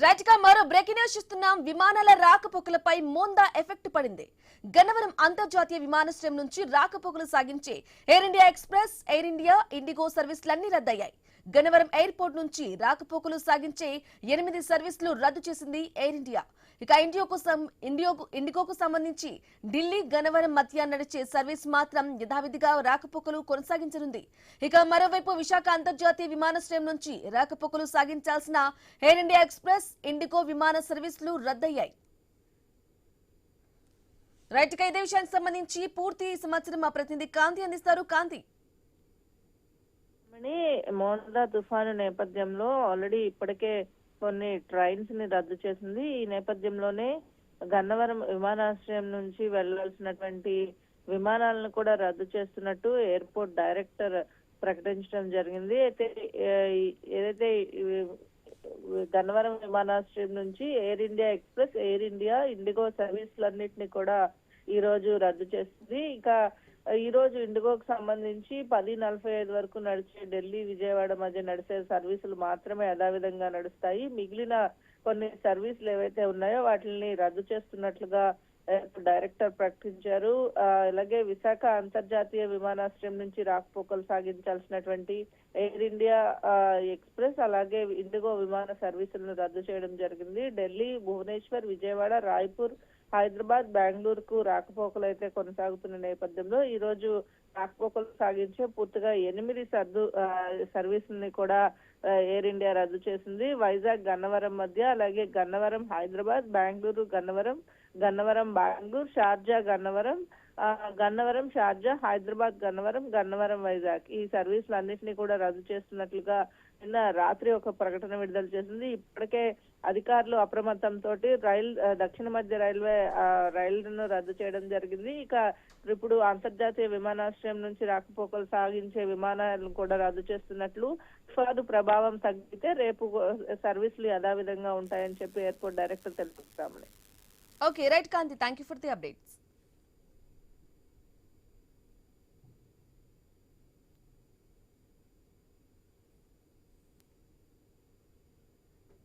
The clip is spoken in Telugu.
రైట్ గా మరో బ్రేకింగ్ న్యూస్ చూస్తున్నాం. విమానాల రాకపోకలపై మోందా ఎఫెక్ట్ పడింది. గన్నవరం అంతర్జాతీయ విమానాశ్రయం నుంచి రాకపోకలు సాగించే Air India Express, Air India, IndiGo సర్వీసులన్నీ రద్దయ్యాయి. గన్నవరం ఎయిర్పోర్ట్ నుంచి రాకపోకలు సాగించే 8 సర్వీసులు రద్దు చేసింది ఎయిర్ ఇండియా. ఇక ఇండిగోకు సంబంధించి ఢిల్లీ గన్నవరం మధ్య నడిచే సర్వీస్ మాత్రం యథావిధిగా రాకపోకలు కొనసాగించనుంది. ఇక మరోవైపు విశాఖ అంతర్జాతీయ విమానాశ్రయం నుంచి రాకపోకలు సాగించాల్సిన ఎయిర్ ఇండియా ఎక్స్ప్రెస్, ఇండిగో విమాన సర్వీసులు రద్దయ్యాయి. రైట్ గా ఇదే విషయానికి సంబంధించి పూర్తి సమాచారం మా ప్రతినిధి కాంతి అందిస్తారు. కాంతి, మోందా తుఫాను నేపథ్యంలో ఆల్రెడీ ఇప్పటికే కొన్ని ట్రైన్స్ ని రద్దు చేసింది. ఈ నేపథ్యంలోనే గన్నవరం విమానాశ్రయం నుంచి వెళ్లాల్సినటువంటి విమానాలను కూడా రద్దు చేస్తున్నట్టు ఎయిర్పోర్ట్ డైరెక్టర్ ప్రకటించడం జరిగింది. అయితే ఏదైతే గన్నవరం విమానాశ్రయం నుంచి Air India Express, Air India, IndiGo సర్వీసులన్నింటినీ కూడా ఈ రోజు రద్దు చేస్తుంది. ఇంకా ఈ రోజు ఇండిగోకు సంబంధించి 10:45 వరకు నడిచే ఢిల్లీ విజయవాడ మధ్య నడిచే సర్వీసులు మాత్రమే యథావిధంగా నడుస్తాయి. మిగిలిన కొన్ని సర్వీసులు ఏవైతే ఉన్నాయో వాటిని రద్దు చేస్తున్నట్లుగా డైరెక్టర్ ప్రకటించారు. అలాగే విశాఖ అంతర్జాతీయ విమానాశ్రయం నుంచి రాకపోకలు సాగించాల్సినటువంటి ఎయిర్ ఇండియా ఎక్స్ప్రెస్, అలాగే ఇండిగో విమాన సర్వీసులను రద్దు చేయడం జరిగింది. ఢిల్లీ, భువనేశ్వర్, విజయవాడ, రాయ్పూర్, హైదరాబాద్, బెంగళూరుకు రాకపోకలు అయితే కొనసాగుతున్న నేపథ్యంలో ఈ రోజు రాకపోకలు సాగించే పూర్తిగా 8 సర్వీసుల్ని కూడా ఎయిర్ ఇండియా రద్దు చేసింది. వైజాగ్ గన్నవరం మధ్య, అలాగే గన్నవరం హైదరాబాద్, బెంగళూరు గన్నవరం, గన్నవరం బెంగళూరు, షార్జా గన్నవరం, గన్నవరం షార్జా, హైదరాబాద్ గన్నవరం, గన్నవరం వైజాగ్, ఈ సర్వీసులు అన్నింటినీ కూడా రద్దు చేస్తున్నట్లుగా నిన్న రాత్రి ఒక ప్రకటన విడుదల చేసింది. ఇప్పటికే అధికారులు అప్రమత్తంతో దక్షిణ మధ్య రైళ్లను రద్దు చేయడం జరిగింది. ఇక ఇప్పుడు అంతర్జాతీయ విమానాశ్రయం నుంచి రాకపోకలు సాగించే విమానాలను కూడా రద్దు చేస్తున్నట్లు, తుఫాను ప్రభావం తగ్గితే రేపు సర్వీసులు యథావిధంగా ఉంటాయని చెప్పి ఎయిర్పోర్ట్ డైరెక్టర్ తెలుపుతామని. Okay right Kanti, thank you for the updates.